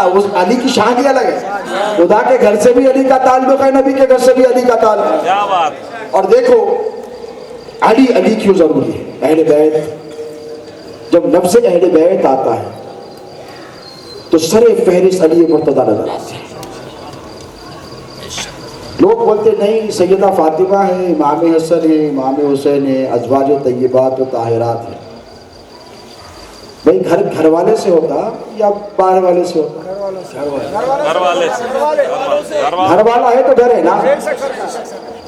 اس علی کی شان ہی الگ ہے. خدا کے گھر سے بھی علی کا تعلق ہے, نبی کے گھر سے بھی علی کا تعلق ہے. کیا بات. اور دیکھو علی کیوں ضروری ہے. اہل بیت, جب لفظ اہل بیت آتا ہے تو سر فہرست علی مرتضیٰ نظر آتے ہیں. لوگ بولتے نہیں سیدہ فاطمہ ہے, امام حسن ہے, امام حسین ہے, ازواج طیبات و طاہرات ہیں. بھائی گھر والے سے ہوتا یا باہر والے سے ہوتا؟ گھر والے سے. گھر والا ہے تو گھر ہے نا,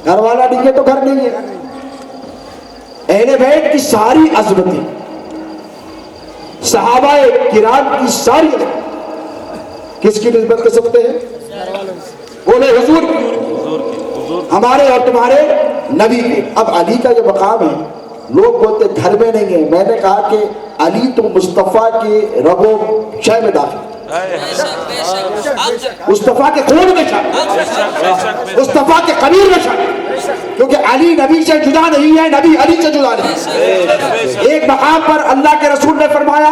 گھر والا نہیں ہے تو گھر نہیں ہے. اہل بیت کی ساری عظمتیں, صحابہ کرام کی ساری عظمتیں کس کی نسبت کر سکتے ہیں؟ بولے حضور کی, ہمارے اور تمہارے نبی کی. اب علی کا جو مقام ہے, لوگ بولتے گھر میں نہیں ہے. میں نے کہا کہ علی تو مصطفیٰ کے رگ و شے میں داخل, مصطفیٰ کے خون میں شامل, مصطفیٰ کے قبیل میں شامل, کیونکہ علی نبی سے جدا نہیں ہے, نبی علی سے جدا نہیں. ایک مقام پر اللہ کے رسول نے فرمایا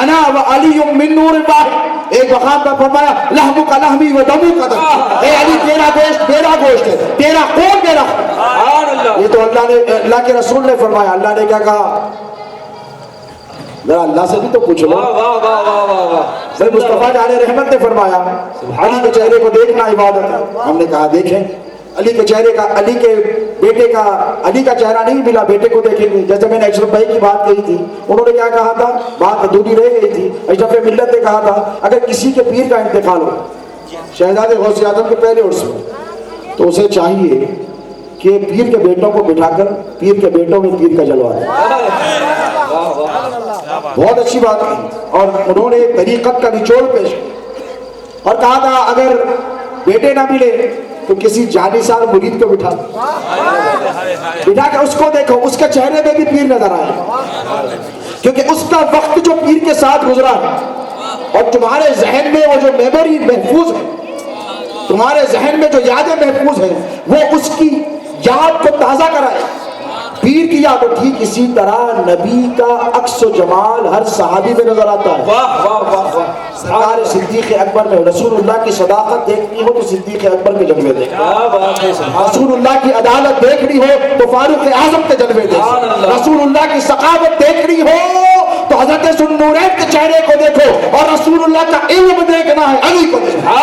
انا و علی من نور واحد, ایک مقام پر فرمایا لحم کا لحمی و دمو کا دم. اے علی تیرا گوشت میرا گوشت ہے, تیرا خون میرا خون. یہ تو اللہ کے رسول نے فرمایا. اللہ نے کیا کہا؟ ذرا اللہ سے بھی تو پوچھ لو. سر مصطفیٰ علیہ رحمت نے فرمایا علی کے چہرے کو دیکھنا عبادت ہے. ہم نے کہا دیکھیں. علی کے چہرے کا, علی کے بیٹے کا, علی کا چہرہ نہیں ملا, بیٹے کو دیکھیں گے. جیسے میں نے اشرف بھائی کی بات کہی تھی, انہوں نے کیا کہا تھا, بات ادھوری رہ گئی تھی. اشرف ملت نے کہا تھا اگر کسی کے پیر کا انتقال ہو, شہزادے غوث اعظم کے پہلے عرص میں, تو اسے چاہیے کہ پیر کے بیٹوں کو بٹھا کر پیر کے بیٹوں میں پیر کا جلوہ دے. بہت اچھی بات کی. اور انہوں نے طریقت کا نچوڑ پیش اور کہا تھا اگر بیٹے نہ ملے تو کسی جانثار مرید کو بٹھا کے اس کو دیکھو, اس کے چہرے میں بھی پیر نظر آئے, کیونکہ اس کا وقت جو پیر کے ساتھ گزرا ہے اور تمہارے ذہن میں وہ جو میموری محفوظ ہے, تمہارے ذہن میں جو یادیں محفوظ ہیں, وہ اس کی یاد کو تازہ کرائے. پیر کی یاد. ٹھیک اسی طرح نبی کا عکس و جمال ہر صحابی میں نظر آتا ہے. سرکار صدیق اکبر میں رسول اللہ کی صداقت دیکھنی ہو تو صدیق اکبر کے جلوے دیکھیں, رسول اللہ کی عدالت دیکھنی ہو تو فاروق اعظم کے جلوے دیکھیں, رسول اللہ کی ثقافت دیکھنی ہو تو حضرت ذوالنورین کے چہرے کو دیکھو, اور رسول اللہ کا علم دیکھنا ہے علی کو دیکھو,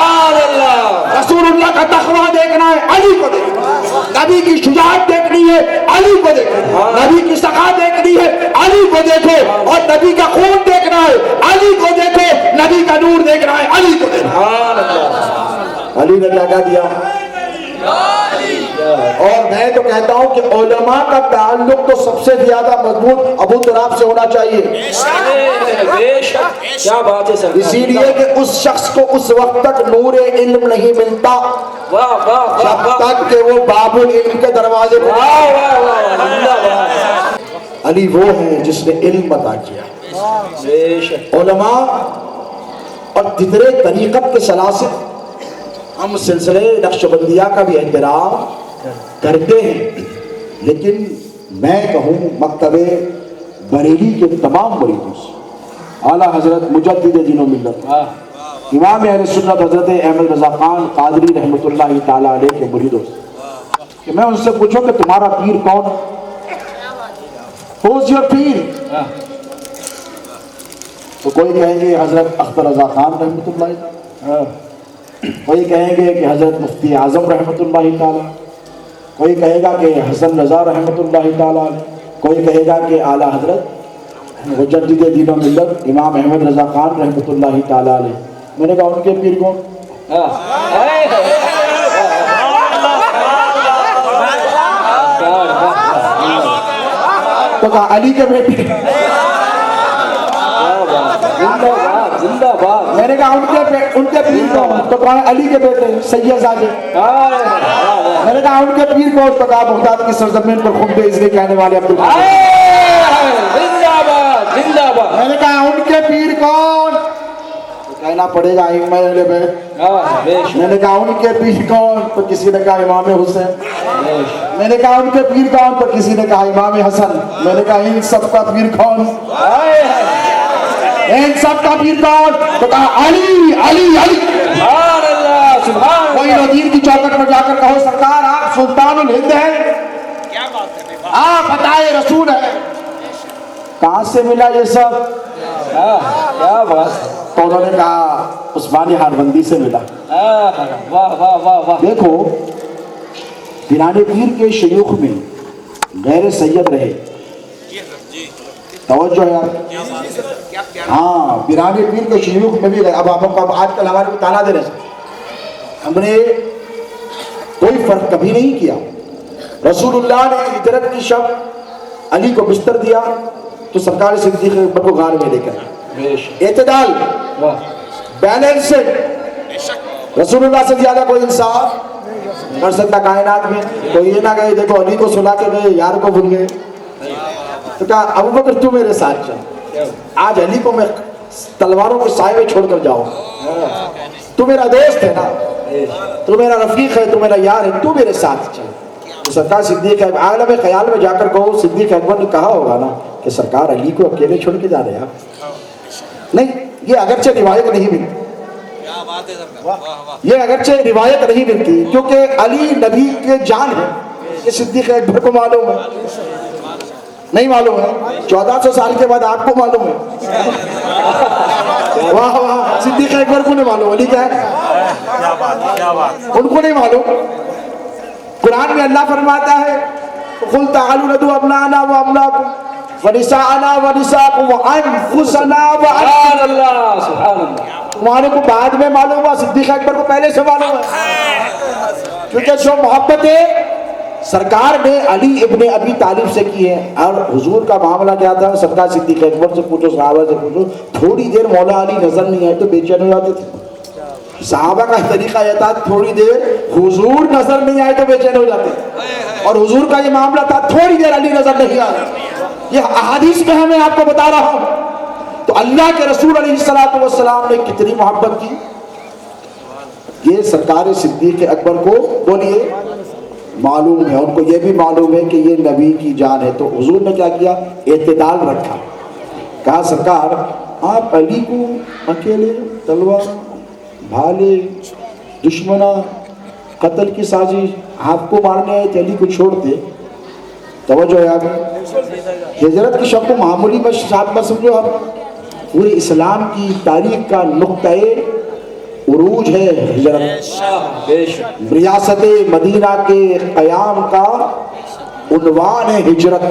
رسول اللہ کا تقویٰ دیکھنا ہے علی کو دیکھو, نبی کی شجاعت دیکھنی ہے علی کو دیکھو, نبی کی سخا دیکھنی ہے علی کو دیکھو, اور نبی کا خون دیکھنا ہے علی کو دیکھو, نبی کا نور دیکھنا ہے علی کو دیکھو. علی نے کیا کہہ دیا؟ اور میں تو کہتا ہوں کہ علماء کا تعلق تو سب سے زیادہ مضبوط ابو تراب سے ہونا چاہیے. کیا بات ہے سر. اسی لیے کہ اس شخص کو اس وقت تک نور علم نہیں ملتا جب تک کہ وہ باب العلم کے دروازے پر. علی وہ ہے جس نے علم عطا کیا. علماء اور جتنے طریقت کے سلاسل, ہم سلسلے نقشبندیہ کا بھی احترام کرتے ہیں, لیکن میں کہوں مکتبِ بریلی کے تمام مریدوں سے, اعلیٰ حضرت مجدد دین و ملت امام اہل سنت حضرت احمد رضا خان قادری رحمۃ اللہ تعالیٰ علیہ کے مریدوں سے, کہ میں ان سے پوچھوں کہ تمہارا پیر کون؟ Who's your پیر؟ تو کوئی کہیں گے حضرت اختر رضا خان رحمۃ اللہ تعالیٰ, کوئی کہیں گے کہ حضرت مفتی اعظم رحمۃ اللہ تعالیٰ, کوئی کہے گا کہ حسن رضا رحمۃ اللہ تعالیٰ, کوئی کہے گا کہ اعلیٰ حضرت مجدد دین و ملت امام احمد رضا خان رحمۃ اللہ تعالیٰ علیہ. میں نے کہا ان کے پیر کون؟ تو کہا علی کے بیٹے. میں نے کہا ان کے پیر کون؟ تو کہا علی کے بیٹے سید زادے. میں نے کہا ان کے پیر کون؟ تو کہا بغداد کی سرزمین پر خطبہ اذن کہنے والے عبد القادر. میں نے کہا ان کے پیر کون؟ تو کہنا پڑے گا ائمہ اہل بیت. میں نے کہا ان کے پیر کون؟ تو کسی نے کہا امام حسین. میں نے کہا ان کے پیر کون؟ تو کسی نے کہا امام حسن. میں نے کہا ان سب کا پیر کون؟ ان سب کا پیر کون؟ تو کہا علی علی جا کر کہو سرکار آپ سلطان الہند ہیں، آپ بتائے رسول ہیں، کہاں سے ملا یہ سب؟ کیا بات ہے، تو انہوں نے کہا عثمانی ہاربندی سے ملا۔ واہ واہ واہ واہ، دیکھو پیران پیر کے شیوخ میں غیر سید رہے، توجہ ہے آپ، ہاں پیران پیر کے شیوخ میں بھی رہے۔ اب آپ آج کل ہمارے کو تانا دے رہے ہیں، ہم نے کوئی فرق کبھی نہیں کیا۔ رسول اللہ نے ہجرت کی شب علی کو بستر دیا تو سرکار صدیق اکبر کو غار میں لے کر، اعتدال، بیلنس، رسول اللہ سے زیادہ کوئی انصاف کر سکتا کائنات میں؟ کوئی یہ نہ کہے دیکھو علی کو سلا کے گئے یار کو بھول گئے، تو کہا ابو بکر تو میرے ساتھ چل، آج علی کو میں تلواروں کے سائے میں چھوڑ کر جاؤں، تو میرا دوست ہے نا، تو میرا رفیق ہے، تو میرا یار ہے، تو میرے ساتھ چل۔ تو سرکار صدیق عالم خیال میں جا کر کہو صدیق اکبر نے کہا ہوگا نا کہ سرکار علی کو اکیلے چھوڑ کے جا رہے ہیں آپ؟ نہیں، یہ اگرچہ روایت نہیں ملتی، یہ اگرچہ روایت نہیں ملتی کیونکہ علی نبی کے جان ہے، یہ صدیق اکبر کو معلوم ہے، نہیں معلوم ہے؟ 1400 سال کے بعد آپ کو معلوم ہے؟ واہ واہ، صدیق اکبر کو نہیں معلوم، علی کیا ہے ان کو نہیں معلوم۔ قرآن میں اللہ فرماتا ہے قُلْ تَعَالُوا نَدْعُوا أَبْنَاءَنَا وَأَبْنَاءَكُمْ وَنِسَاءَنَا وَنِسَاءَكُمْ وَأَنفُسَنَا سبحان اللہ سبحان اللہ، تمہارے کو بعد میں معلوم ہوا، صدیق اکبر کو پہلے سے معلوم ہے، کیونکہ جو محبتیں سرکار نے علی ابن ابی طالب سے کی ہے۔ اور حضور کا معاملہ کیا تھا؟ سرکار صدیق اکبر سے پوچھو، صحابہ سے پوچھو، تھوڑی دیر مولا علی نظر نہیں آئے تو بے چین ہو جاتے تھے۔ صحابہ کا طریقہ یہ تھا تھوڑی دیر حضور نظر نہیں آئے تو بے چین ہو جاتے، اور حضور کا یہ معاملہ تھا تھوڑی دیر علی نظر نہیں آئے۔ یہ احادیث میں ہمیں آپ کو بتا رہا ہوں۔ تو اللہ کے رسول علیہ السلام نے کتنی محبت کی، یہ سرکار صدیق اکبر کو بولیے معلوم ہے، ان کو یہ بھی معلوم ہے کہ یہ نبی کی جان ہے۔ تو حضور نے کیا کیا؟ اعتدال رکھا، کہا سرکار آپ علی کو اکیلے تلوار، بھالے، دشمنا، قتل کی سازش آپ کو مارنے آئے تھے، علی کو چھوڑتے۔ توجہ ہے آپ، ہجرت کی شب کو معمولی مت سمجھو، آپ پورے اسلام کی تاریخ کا نقطۂ عروج ہے ہجرت، ریاست مدینہ کے قیام کا عنوان ہے ہجرت۔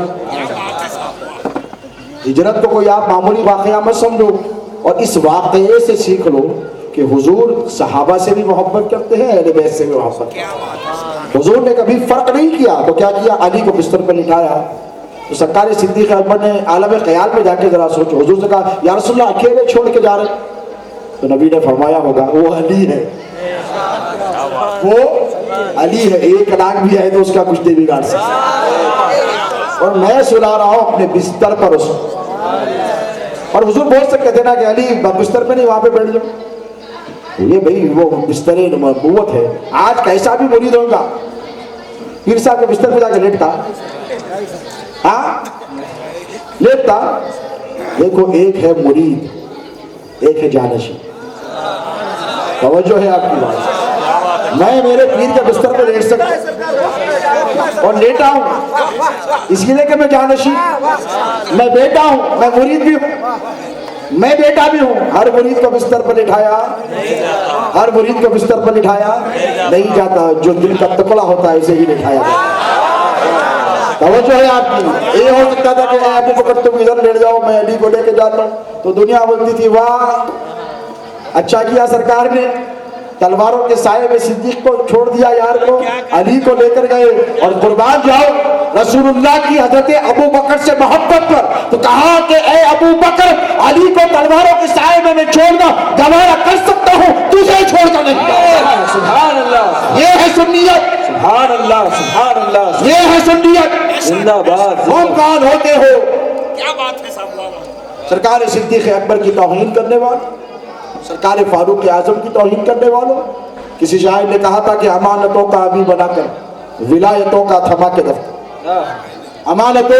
ہجرت کو کوئی آپ معمولی واقعہ مت سمجھو، اور اس واقعے سے سیکھ لو کہ حضور صحابہ سے بھی محبت کرتے ہیں، اہل بیت سے بھی محبت کرتے ہیں۔ حضور نے کبھی فرق نہیں کیا، تو کیا کیا؟ علی کو بستر پر لٹایا۔ تو سرکار صدیق اکبر نے عالم خیال میں جا کے ذرا سوچو، حضور سے کہا یا رسول اللہ اکیلے چھوڑ کے جا رہے؟ تو نبی نے فرمایا ہوگا وہ علی ہے، وہ علی ہے، ایک لاکھ بھی ہے تو اس کا کچھ نہیں بگاڑ سکتا، اور میں سلا رہا ہوں اپنے بستر پر اس کو۔ اور حضور بول سکتے تھے نا کہ علی بستر پہ نہیں، وہاں پہ بیٹھ جاؤ، یہ بھائی وہ بستر نبوت ہے۔ آج کیسا بھی مرید ہوگا پیر صاحب کے بستر پہ جا کے لیٹتا، ہاں لیٹتا۔ دیکھو ایک ہے مرید، ایک ہے جانشی، توجہ ہے آپ کی بات۔ میں میرے پیر کے بستر پہ لیٹ سکتا اور لیٹا ہوں، اس لیے کہ میں جانشی، میں بیٹا ہوں، میں مرید بھی ہوں، میں بیٹا بھی ہوں۔ ہر مرید کو بستر پر لٹھایا، ہر مرید کو بستر پر لٹھایا نہیں جاتا، جو دل کا ٹکڑا ہوتا ہے اسے ہی لٹھایا جاتا۔ توجہ ہے آپ کی۔ یہ ہو سکتا تھا کہ ابو بکر تم ادھر لیٹ جاؤ، میں علی کو لے کے جاتا ہوں، تو دنیا بولتی تھی واہ اچھا کیا سرکار نے، تلواروں کے سائے میں صدیق کو چھوڑ دیا، یار کو علی کو لے کر گئے۔ اور قربان جاؤ رسول اللہ کی حضرت ابو بکر سے محبت پر، تو کہا کہ اے ابو بکر علی کو تلواروں کے سائے میں چھوڑنا گوارا کر سکتا ہوں، تجھے چھوڑ کر نہیں۔ سبحان اللہ، یہ ہے سنیت، سبحان اللہ سبحان اللہ، یہ ہے سنیت۔ زندہ باد۔ تم کون ہوتے ہو؟ کیا بات ہے صاحب؟ سرکار صدیق اکبر کی توہین کرنے والوں، سرکار فاروق اعظم کی توہین کرنے والوں۔ کسی شاعر نے کہا تھا کہ امانتوں کا ابھی بنا کر ولایتوں کا تھما کے دفتر، امانتوں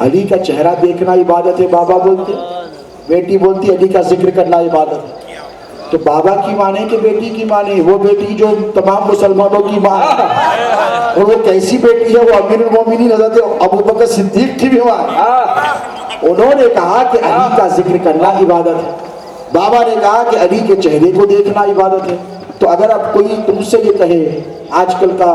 علی کا چہرہ دیکھنا عبادت ہے بابا بولتے, بیٹی بولتی علی کا ذکر کرنا عبادت ہے. تو بابا کی مانے کہ بیٹی کی مانے؟ وہ بیٹی جو تمام مسلمانوں کی ماں ہے, اور وہ کیسی بیٹی ہے؟ وہ امیر المومنین حضرت ابو بکر صدیق کی بھی ماں. انہوں نے کہا کہ علی کا ذکر کرنا عبادت ہے, بابا نے کہا کہ علی کے چہرے کو دیکھنا عبادت ہے. تو اگر اب کوئی تم سے یہ کہے, آج کل کا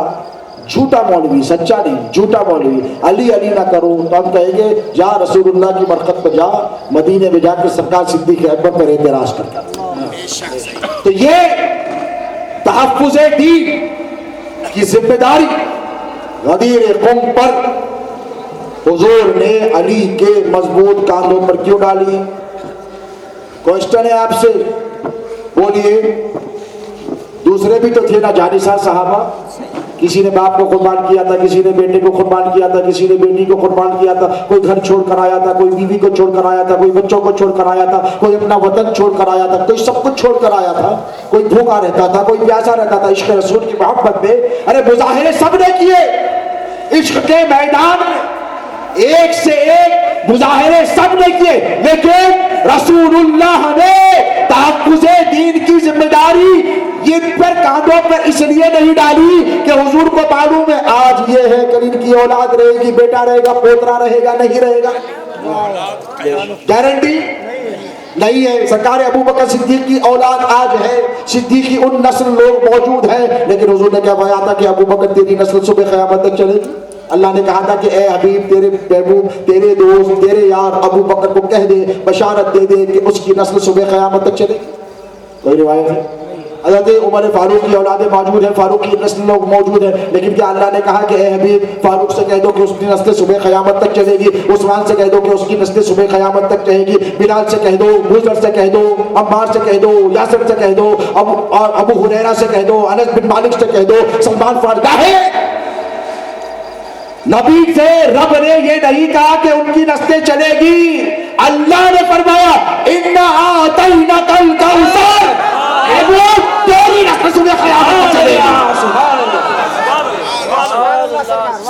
جھوٹا مولوی, سچا نہیں جھوٹا مولوی, علی علی نہ کرو, تو ہم کہیں گے جا رسول اللہ کی برکت پہ جا, مدینے میں جا کے سرکار صدیق اکبر پر اعتراض کرتا. تو یہ تحفظ دین کی ذمہ داری غدیر قوم پر حضور نے علی کے مضبوط کاندھوں پر کیوں ڈالی؟ کوشچن ہے آپ سے, بولیے. دوسرے بھی تو تھے نا جانثار صحابہ, کسی نے باپ کو قربان کیا تھا, کسی نے بیٹے کو قربان کیا تھا, کسی نے بیٹی کو قربان کیا تھا, کوئی گھر چھوڑ کر آیا تھا, کوئی بیوی کو چھوڑ کر آیا تھا, کوئی بچوں کو چھوڑ کر آیا تھا, کوئی اپنا وطن چھوڑ کر آیا تھا, کوئی سب کچھ چھوڑ کر آیا تھا, کوئی بھوکا رہتا تھا, کوئی پیاسا رہتا تھا عشق رسول کی محبت میں. ارے مظاہرے سب نے کیے عشق کے میدان میں, ایک سے ایک مظاہرے سب نے کیے, لیکن رسول اللہ نے تحفظ دین کی ذمہ داری یہ پر کاندھوں پر اس لیے نہیں ڈالی کہ حضور کو معلوم ہے آج یہ ہے, کل ان کی اولاد رہے گی, بیٹا رہے گا, پوترا رہے گا, نہیں رہے گا, گارنٹی نہیں ہے. سرکار ابو بکر صدیق کی اولاد آج ہے, صدیقی ان نسل لوگ موجود ہیں, لیکن حضور نے کیا فرمایا تھا کہ ابو بکر تیری نسل صبح قیامت تک چلے گی. اللہ نے کہا تھا کہ اے حبیب تیرے محبوب, تیرے دوست, تیرے یار ابو بکر کو کہہ دے, بشارت دے دے کہ اس کی نسل صبح قیامت تک چلے گی. کوئی روایت ہے؟ حضرت عمر فاروق کی اولادیں موجود ہیں, فاروق کی نسل لوگ موجود ہیں, لیکن کیا اللہ نے کہا کہ اے حبیب فاروق سے کہہ دو کہ اس کی نسل صبح قیامت تک چلے گی, عثمان سے کہہ دو کہ اس کی نسل صبح قیامت تک چلے گی, بلال سے کہہ دو, بوزر سے کہہ دو, عمار سے کہہ دو, یاسر سے کہہ دو, ابو ہریرہ سے کہہ دو, انس بن مالک سے کہہ دو, سلمان فارسی ہے. نبی سے رب نے یہ نہیں کہا کہ ان کی نسلیں چلے گی, اللہ نے فرمایا اِنَّا أَعْطَيْنَاكَ الْكَوْثَرَ, تیری نسل صبح قیامت تک چلے گی.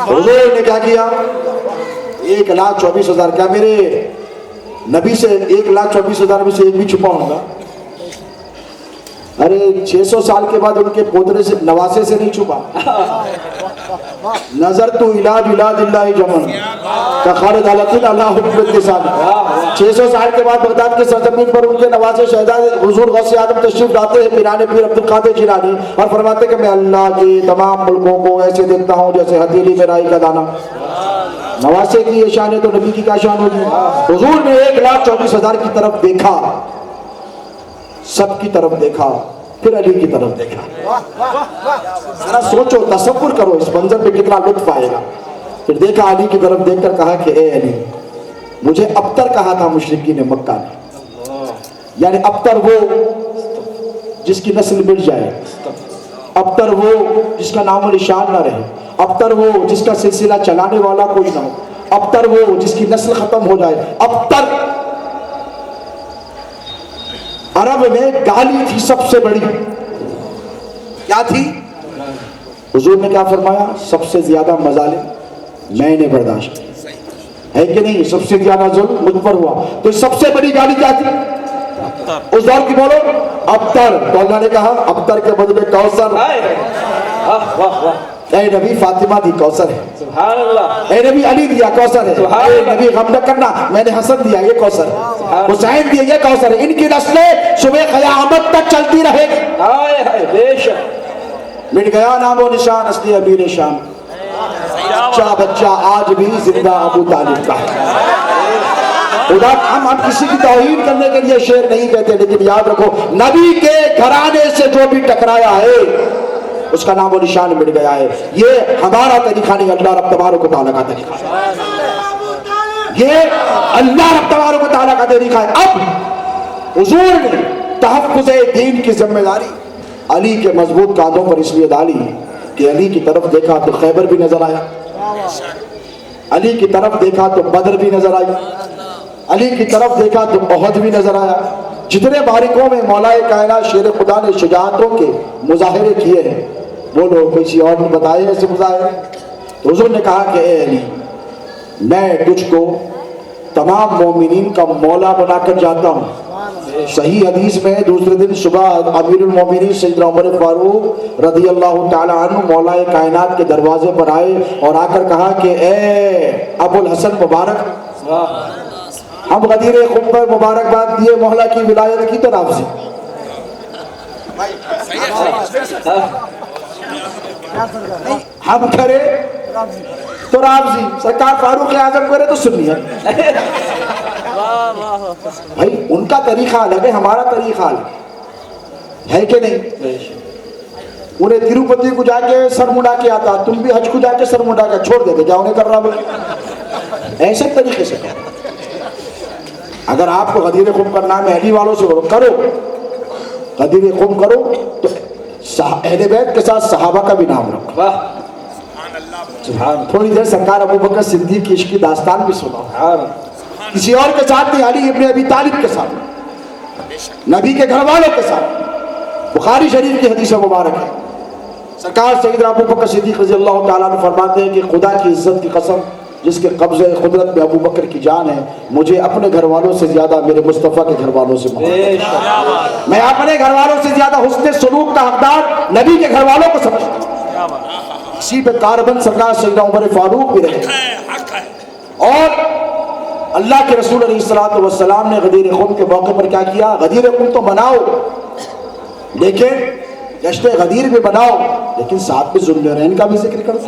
حضور نے کیا کیا؟ 1,24,000. کیا میرے نبی سے 1,24,000 میں سے ایک بھی چھپاؤں گا؟ ارے 600 سال کے بعد ان کے پوترے سے, نواسے سے نہیں چھپا. نظر تو الہ بلاد اللہ جمن کا خالد علقین اللہ حکمت کے ساتھ. 600 سال کے بعد بغداد کے سرزمین پر ان کے نواسے شہزادے حضور غوث اعظم تشریف لاتے ہیں, پیرانے پیر عبد القادر جیلانی, اور فرماتے کہ میں اللہ کے تمام ملکوں کو ایسے دیکھتا ہوں جیسے ہتھیلی میں رائی کا دانہ. نواسے کی یہ شان ہے تو نبی کی کیا شان ہوگی؟ حضور نے 1,24,000 کی طرف دیکھا, سب کی طرف دیکھا, پھر علی کی طرف دیکھا. ذرا سوچو, تصور کرو اس منظر پہ کتنا لطف آئے گا. پھر دیکھا علی کی طرف دیکھ کر کہا کہ اے علی, مجھے ابتر کہا تھا مشرکین مکہ نے, یعنی ابتر وہ جس کی نسل مٹ جائے, ابتر وہ جس کا نام و نشان نہ رہے, ابتر وہ جس کا سلسلہ چلانے والا کوئی نہ ہو, ابتر وہ جس کی نسل ختم ہو جائے. ابتر عرب میں گالی تھی سب سے بڑی. کیا تھی؟ حضور نے کیا فرمایا؟ سب سے زیادہ مظالم میں نے برداشت ہے کہ نہیں, سب سے زیادہ ظلم مجھ پر ہوا. تو سب سے بڑی گالی کیا تھی اس دور کی؟ بولو ابتر. تو اللہ نے کہا ابتر کے بدلے کوثر. اے نبی فاطمہ دی کوثر ہے, سبحان اللہ. اے نبی علی دیا کوثر ہے, اے نبی غم نہ کرنا میں نے حسن دیا یہ کوثر ہے, حسین دیا یہ کوثر ہے. ان کی نسلیں صبح قیامت تک چلتی رہے گی. ہائے ہائے بے شک. مٹ گیا نام و نشان اصلی امیر شام, بچہ بچہ آج بھی زندہ ابو طالب کا ہے. خدا ہم کسی کی توہین کرنے کے لیے شعر نہیں کہتے, لیکن یاد رکھو نبی کے گھرانے سے جو بھی ٹکرایا ہے اس کا نام و نشان مٹ گیا ہے. یہ ہمارا طریقہ نہیں, اللہ رب تبارک و تعالیٰ کا طریقہ ہے. یہ اللہ رب تبارک و تعالیٰ کا طریقہ ہے. اب حضور نے تحفظ دین کی ذمہ داری علی کے مضبوط کاندھوں پر اس لیے ڈالی کہ علی کی طرف دیکھا تو خیبر بھی نظر آیا, علی کی طرف دیکھا تو بدر بھی نظر آئی, علی کی طرف دیکھا تو احد بھی نظر آیا. جتنے باریکوں میں مولا کائنات شیر خدا نے شجاعتوں کے مظاہرے کیے ہیں, بولو کسی اور نے بتائے ایسے مظاہرے؟ تو حضور نے کہا کہ اے علی میں تجھ کو تمام مومنین کا مولا بنا کر جاتا ہوں. صحیح حدیث میں دوسرے دن صبح امیر المومنین سیدنا عمر فاروق رضی اللہ تعالی عنہ مولا کائنات کے دروازے پر آئے اور آ کر کہا کہ اے ابو الحسن مبارک، ہم غدیر خم پر مبارکباد دیے مولا کی ولایت کی طرف سے. ہم کرے تو راضی، سرکار فاروق اعظم کرے تو سنی ہے. بھائی ان کا طریقہ الگ ہے، ہمارا طریقہ الگ ہے کہ نہیں؟ انہیں تروپتی کو جا کے سر مڈا کے آتا، تم بھی حج کو جا کے سر مڈا کے چھوڑ دیتے، جاؤ نہیں کر رہا بھائی. ایسے طریقے سے اگر آپ کو غدیر خم کرنا ہے اہلی والوں سے کرو، غدیر خم کرو تو اہل بیت کے ساتھ صحابہ کا بھی نام رکھو. تھوڑی دیر سرکار ابو بکر صدیق کی عشق کی داستان بھی سنا، کسی اور کے ساتھ نہیں، علی ابن ابی طالب کے ساتھ، نبی کے گھر والوں کے ساتھ. بخاری شریف کی حدیث مبارک ہے، سرکار سیدنا ابو بکر صدیق رضی اللہ تعالیٰ عنہ فرماتے ہیں کہ خدا کی عزت کی قسم جس کے قبضہ قدرت میں ابو بکر کی جان ہے، مجھے اپنے گھر والوں سے زیادہ میرے مصطفیٰ کے گھر والوں سے میں اپنے گھر والوں سے زیادہ حسن سلوک کا حقدار نبی کے گھر والوں کو سمجھتا ہوں. اسی پہ کاربند سرکار سیدنا عمر فاروق بھی رہے. اور اللہ کے رسول علیہ السلام نے غدیر خم کے موقع پر کیا کیا؟ غدیر خم تو مناؤ لیکن جشن غدیر بھی بناؤ، لیکن ساتھ میں ذوالنورین کا بھی ذکر کرو.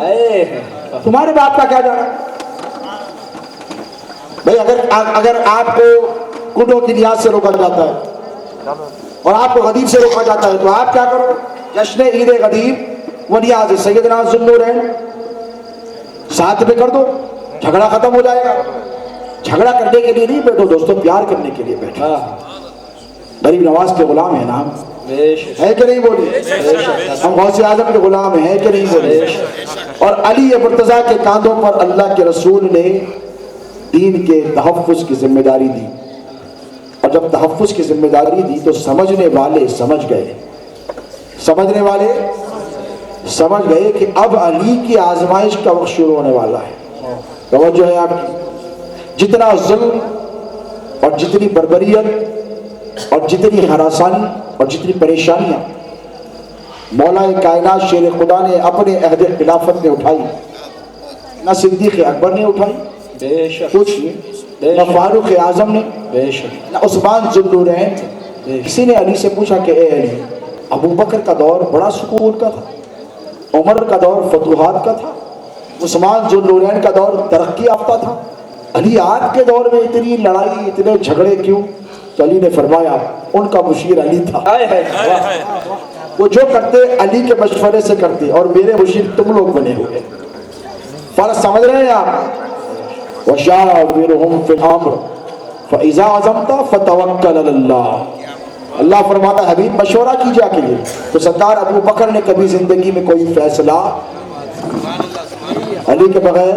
تمہارے باپ کا کیا جانا بھائی؟ اگر آپ کو کنڈوں کی نیاز سے روکا جاتا ہے اور آپ کو غدیر سے روکا جاتا ہے تو آپ کیا کرو؟ جشن عید غدیر وہ نیاز ہے سیدنا ذوالنورین ساتھ میں کر دو، جھگڑا ختم ہو جائے گا. جھگڑا کرنے کے لیے نہیں بیٹھو دوستو، پیار کرنے کے لیے بیٹھو. غریب نواز کے غلام ہیں نا، ہے کہ نہیں بولی؟ ہم غوث اعظم کے غلام ہیں کہ نہیں بولی؟ اور علی مرتضیٰ کے کاندھوں پر اللہ کے رسول نے دین کے تحفظ کی ذمہ داری دی. اور جب تحفظ کی ذمہ داری دی تو سمجھنے والے سمجھ گئے، سمجھنے والے سمجھ گئے کہ اب علی کی آزمائش کا وقت شروع ہونے والا ہے. توجہ ہے آپ کی. جتنا ظلم اور جتنی بربریت اور جتنی ہراسانی اور جتنی پریشانیاں مولا کائنات شیر خدا نے اپنے عہد خلافت میں اٹھائی، نہ صدیق اکبر نے اٹھائی، کچھ نہ فاروق اعظم نے، نہ عثمان ذوالنورین. کسی نے علی سے پوچھا کہ اے علی، ابو بکر کا دور بڑا سکون کا تھا، عمر کا دور فتوحات کا تھا، عثمان ذوالنورین کا دور ترقی یافتہ تھا، علی آج کے دور میں اتنی لڑائی اتنے جھگڑے کیوں؟ تو علی نے فرمایا ان کا مشیر علی تھا، وہ جو کرتے علی کے مشورے سے کرتے، اور میرے مشیر تم لوگ بنے ہوئے. فرق سمجھ رہے ہیں آپ؟ وَشَاوِرْهُمْ فِي الْأَمْرِ فَإِذَا عَزَمْتَ فَتَوَكَّلْ عَلَى اللَّهِ. اللہ فرماتا حبیب مشورہ کیجیے کے لیے. تو سرکار ابو بکر نے کبھی زندگی میں کوئی فیصلہ علی کے بغیر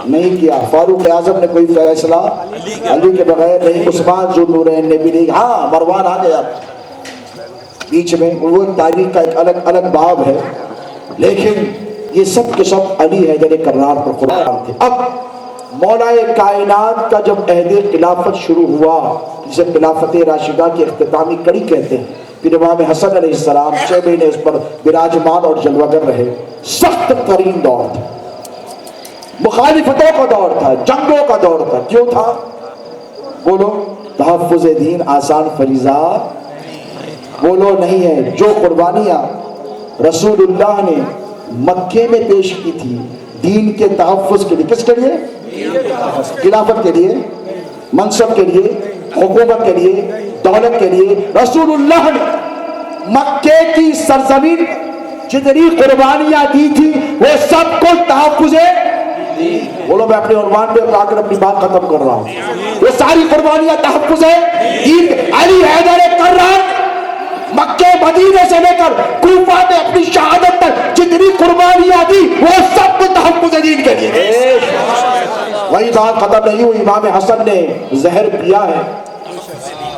نہیں کیا، فاروق اعظم نے کوئی فیصلہ علی کے بغیر نہیں، عثمان ذوالنورین نے بھی نہیں. ہاں مروان آ گیا بیچ میں، وہ تاریخ کا ایک الگ باب ہے، لیکن یہ سب کے سب علی حیدر کرار پر قربان تھے. اب مولا کائنات کا جب عہد خلافت شروع ہوا، جسے خلافت راشدہ کی اختتامی کڑی کہتے ہیں، پھر امام حسن علیہ السلام 6 مہینے اس پر براجمان اور جلوگر رہے. سخت ترین دور تھا، مخالفتوں کا دور تھا، جنگوں کا دور تھا. کیوں تھا بولو؟ تحفظ دین آسان فریضہ بولو نہیں ہے. جو قربانیاں رسول اللہ نے مکے میں پیش کی تھی دین کے تحفظ کے لیے، کس کے لیے؟ خلافت کے لیے، منصب کے لیے، حکومت کے لیے، دولت کے لیے، رسول اللہ نے مکے کی سرزمین جتنی قربانیاں دی تھی وہ سب کو تحفظ بولو. میں اپنے عنوان پہ آ کر اپنی بات ختم کر رہا ہوں. وہ ساری قربانیاں تحفظ دین. علی حیدر کرار مکے مدینے سے لے کر کوفہ میں اپنی شہادت تک جتنی قربانیاں دی وہ سب کو تحفظ دین کے لیے. وہی بات ختم نہیں ہوئی. امام حسن نے زہر پیا ہے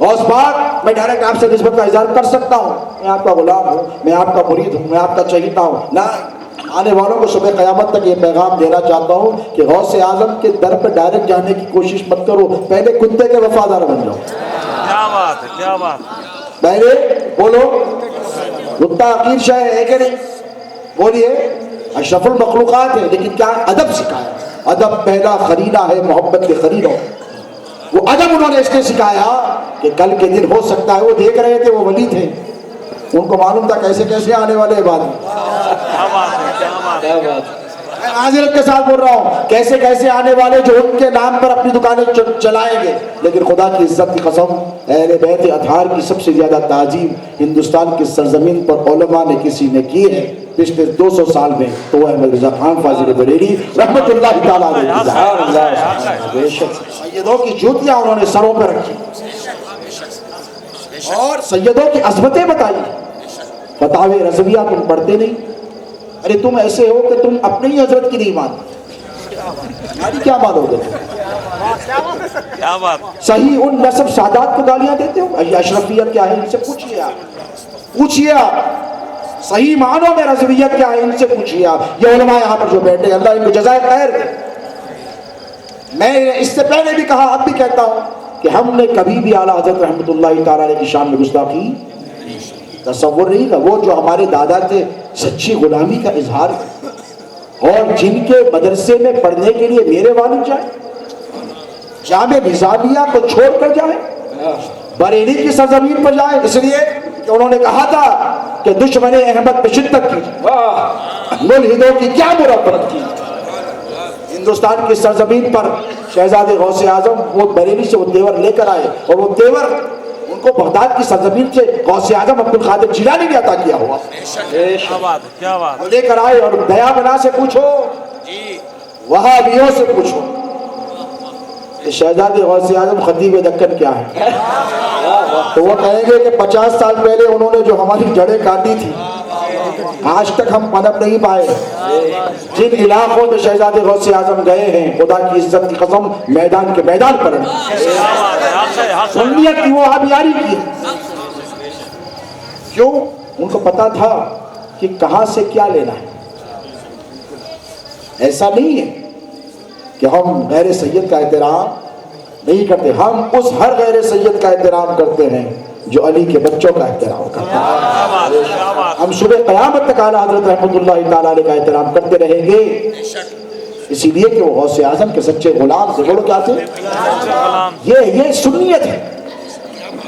غوث پاک میں ڈائریکٹ آپ سے نسبت کا اظہار کر سکتا ہوں، میں آپ کا غلام ہوں، میں آپ کا مرید ہوں، میں آپ کا چہیتا ہوں. نہ، آنے والوں کو صبح قیامت تک یہ پیغام دینا چاہتا ہوں کہ غوث اعظم کے در پہ ڈائریکٹ جانے کی کوشش مت کرو، پہلے کتے کے وفادار بن جاؤ. کیا بات ہے، کیا بات ہے. پہلے بولو، کتا عقیر شاہ ہے کہ نہیں؟ بولیے، اشرف المخلوقات ہے، لیکن کیا ادب سکھایا. ادب پہلا خرینہ ہے محبت کے خرینوں. وہ ادب انہوں نے اس لیے سکھایا کہ کل کے دن ہو سکتا ہے، وہ دیکھ رہے تھے، وہ ولی تھے، ان کو معلوم تھا کیسے کیسے آنے والے ہیں بعد میں. کیا بات ہے، کیا بات ہے. میں معذرت کے ساتھ بول رہا ہوں، کیسے کیسے آنے والے جو ان کے نام پر اپنی دکانیں چلائیں گے. لیکن خدا کی عزت کی قسم، اہل بیت اطہار کی سب سے زیادہ تعظیم ہندوستان کی سرزمین پر علماء نے کسی نے کی ہے پچھلے 200 سال میں، تو وہ احمد رضا خان فاضل بریلوی رحمت اللہ تعالیٰ علیہ. بے شک سیدوں کی جوتیاں انہوں نے سروں پہ رکھی اور سیدوں کی عظمتیں بتائی. فتاوی رضویہ تم پڑھتے نہیں؟ ارے تم ایسے ہو کہ تم اپنے ہی حضرت کی نہیں مانتے، ہماری کیا مانو گے؟ کیا بات. صحیح ان نسب سادات کو گالیاں دیتے ہو. اشرفیت کیا ہے ان سے پوچھئے آپ، پوچھئے آپ. صحیح معنوں میں رضویت کیا ہے ان سے پوچھئے آپ. یہ علماء یہاں پر جو بیٹھے ہیں، اللہ ان کو جزائے خیر دے. میں اس سے پہلے بھی کہا، اب بھی کہتا ہوں کہ ہم نے کبھی بھی اعلیٰ حضرت رحمۃ اللہ تعالیٰ علیہ کی شان میں گستاخی تصور نہیں کا. وہ جو ہمارے دادا تھے، سچی غلامی کا اظہار، اور جن کے مدرسے میں پڑھنے کے لیے میرے والد جائیں، جامع نظامیہ کو چھوڑ کر جائیں، بریلی کی سرزمین پر جائیں، اس لیے کہ انہوں نے کہا تھا کہ دشمن احمد پہ شدت کی، ملحدوں کی کیا مرفت کی. ہندوستان کی سرزمین پر شہزادے غوث اعظم وہ بریلی سے وہ تیور لے کر آئے، اور وہ تیور ان کو بغداد کی سرزمین سے غوث اعظم عبد القادر جیلانی نے عطا کیا ہوا. کیا بات ہے، کیا بات. وہ لے کر آئے. اور دیا بنا سے پوچھو، وہابیوں سے پوچھو کہ شہزادے غوث اعظم خطیب دکن کیا ہے، تو وہ کہیں گے کہ 50 سال پہلے انہوں نے جو ہماری جڑیں کاٹی تھی، آج تک ہم پنپ نہیں پائے. جن علاقوں میں شہزادے غوث اعظم گئے ہیں، خدا کی عزت کی قسم، میدان کے میدان پر سنیت کی وہ آبیاری کی. کیوں؟ ان کو پتا تھا کہ کہاں سے کیا لینا ہے. ایسا نہیں ہے کہ ہم غیر سید کا احترام نہیں کرتے، ہم اس ہر غیر سید کا احترام کرتے ہیں جو علی کے بچوں کا احترام کرتا ہے. ہم صبح قیامت تک اعلیٰ حضرت رحمۃ اللہ تعالیٰ علیہ کا احترام کرتے رہیں گے، اسی لیے کہ وہ غوث اعظم کے سچے غلام تھے. بولو کیا تھے؟ یہ سنیت ہے.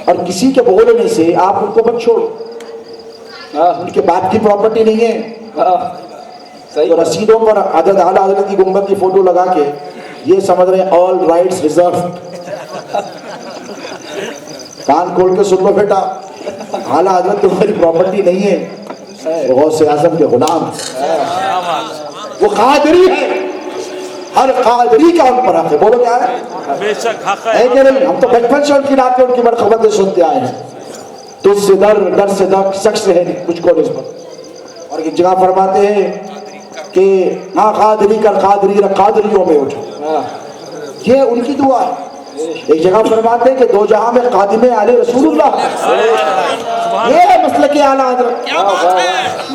اور کسی کے بولنے سے آپ ان کو مت چھوڑو. ان کے باپ کی پراپرٹی نہیں ہے، تو رسیدوں پر حضرت اعلیٰ حضرت کی گنبد کی فوٹو لگا کے یہ سمجھ رہے ہیں آل رائٹس ریزرو. کان کھول کے سن لو بیٹا، اعلیٰ حضرت تمہاری پراپرٹی نہیں ہے، وہ غوث اعظم کے غلام، وہ قادری ہے، ہر قادری کا ان پر حق ہے. بولو کیا ہے؟ بے شک حق ہے کہ نہیں؟ ہم تو بچپن سے ان کی راتیں ان کی مرخبتیں سنتے آئے ہیں. تجھ سے در سے در شخص ہے مجھ کو نسبت. اور ایک جگہ فرماتے ہیں کہ ہاں قادری کر قادری رکھ قادریوں میں اٹھو، یہ ان کی دعا ہے. ایک جگہ فرماتے ہیں کہ دو جہاں میں خادم آل رسول اللہ، یہ مسلک اعلیٰ حضرت.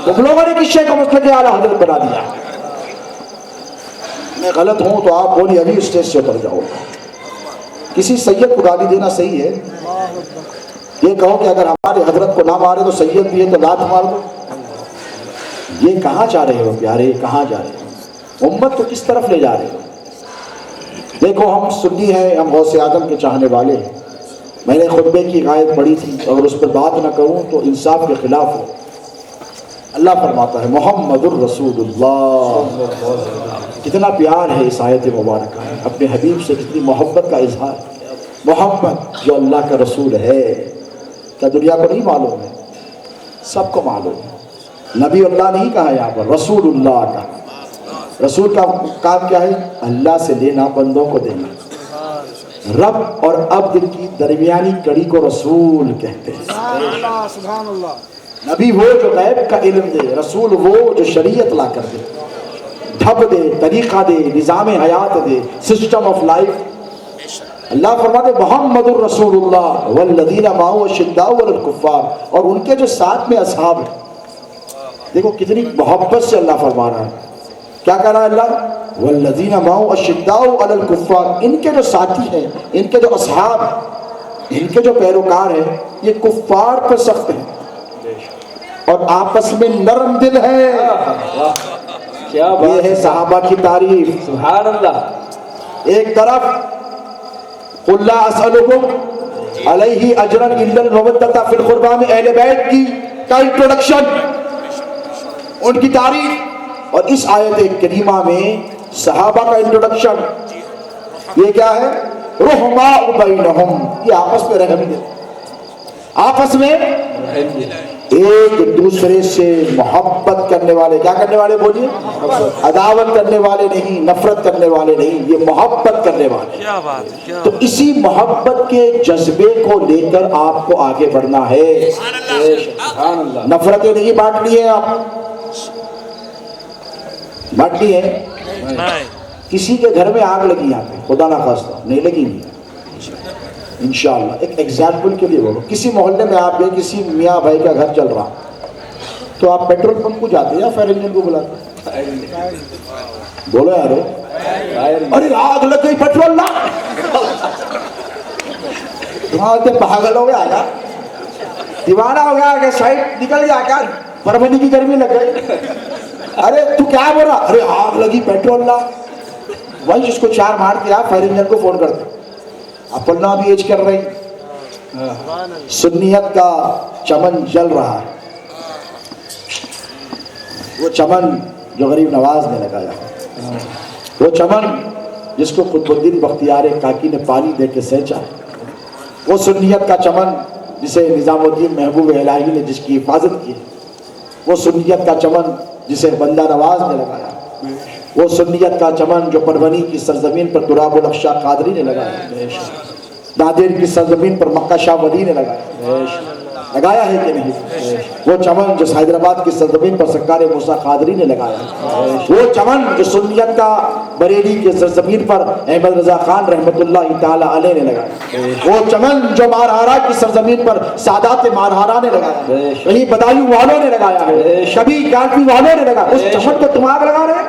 تم لوگوں نے کس شے کو مسلک اعلیٰ حضرت بنا دیا. میں غلط ہوں تو آپ بولی ابھی اسٹیج سے اتر جاؤ. کسی سید کو گالی دینا صحیح ہے؟ یہ کہو کہ اگر ہمارے حضرت کو نہ مارے تو سید بھی ہے تو لات مار دو. یہ کہاں جا رہے ہو پیارے، کہاں جا رہے ہو؟ امت کو کس طرف لے جا رہے ہو؟ دیکھو ہم سنی ہیں، ہم غوث اعظم کے چاہنے والے ہیں. میں نے خطبے کی آیت پڑھی تھی، اگر اس پر بات نہ کروں تو انصاف کے خلاف ہو. اللہ فرماتا ہے محمد الرسول اللہ. کتنا پیار ہے اس آیت مبارکہ ہے، اپنے حبیب سے کتنی محبت کا اظہار. محمد جو اللہ کا رسول ہے، کیا دنیا کو نہیں معلوم ہے؟ سب کو معلوم ہے. نبی اللہ نہیں کہا یہاں پر، رسول اللہ کا. رسول کا کام کیا ہے؟ اللہ سے لینا، بندوں کو دینا. رب اور عبد کی درمیانی کڑی کو رسول کہتے ہیں. نبی وہ جو غیب کا علم دے، رسول وہ جو شریعت لا کر دے، ڈھب دے، طریقہ دے، نظام حیات دے، سسٹم آف لائف. اللہ فرماتے محمد الرسول اللہ والذین معہ اشداء علی الکفار، اور ان کے جو ساتھ میں اصحاب ہیں، دیکھو کتنی محبت سے اللہ فرما رہا ہے. کیا کہہ رہا ہے اللہ؟ والذین معہ اشداء علی الکفار، ان کے جو ساتھی ہیں، ان کے جو اصحاب ہیں، ان کے جو پیروکار ہیں، یہ کفار پر سخت ہیں اور آپس میں نرم دل ہے. کیا یہ بات ہے صحابہ کی تعریف. سبحان اللہ. ایک طرف قل لا اسألکم علیہ اجرا الا المودۃ فی القربى میں اہل بیت کی کا انٹروڈکشن، ان کی تعریف، اور اس آیت کریمہ میں صحابہ کا انٹروڈکشن. یہ کیا ہے؟ رحماء بینہم، یہ آپس میں رحم دل، آپس میں ایک دوسرے سے محبت کرنے والے. کیا کرنے والے بولیے؟ عداوت کرنے والے نہیں، نفرت کرنے والے نہیں، یہ محبت کرنے والے. کیا بات ہے، کیا تو اسی محبت کے جذبے کو لے کر آپ کو آگے بڑھنا ہے. سبحان اللہ. نفرتیں نہیں بانٹنی ہیں، آپ بانٹنی ہے. نہیں. کسی کے گھر میں آگ لگی یہاں پہ، خدا نخواستہ نہیں لگی گی انشاءاللہ. ایک ایگزامپل کے لیے بولو، کسی محلے میں آپ گئے، کسی میاں بھائی کا گھر چل رہا، تو آپ پیٹرول پمپ کو جاتے ہیں یا فائر انجن کو بلاتے؟ بولو یارو. ارے آگ لگ گئی، پیٹرول لا. پاگل ہو گیا کیا؟ دیوانہ ہو گیا کہ سائڈ نکل گیا کیا؟ پربھنی کی گرمی لگ گئی. ارے تو کیا بول رہا؟ ارے آگ لگی، پیٹرول لا. وہی جس کو چار مار دیا، فائر انجن کو فون کرتے. اپنا بھی ایج کر رہی. سنیت کا چمن جل رہا ہے، وہ چمن جو غریب نواز نے لگایا، وہ چمن جس کو قطب الدین بختیار کاکی نے پانی دے کے سینچا، وہ سنیت کا چمن جسے نظام الدین محبوب الہی نے جس کی حفاظت کی، وہ سنیت کا چمن جسے بندہ نواز نے لگایا، وہ سنیت کا چمن جو پروانی کی سرزمین پر تراب الافشا قادری نے لگایا، نادر کی سرزمین پر مکہ شاہ ولی نے لگایا ہے کہ نہیں؟ وہ چمن جو حیدرآباد کی سرزمین پر سرکار موسیٰ قادری نے لگایا، وہ چمن جو سنیت کا بریلی کی سرزمین پر احمد رضا خان رحمت اللہ تعالی علیہ نے لگایا، وہ چمن جو مارہارا کی سرزمین پر سادات مارہارا نے لگایا، وہیں بدایوں والوں نے لگایا ہے، کبھی کانٹی والوں نے لگایا. اس چمن کو تم آگ لگا رہے ہیں؟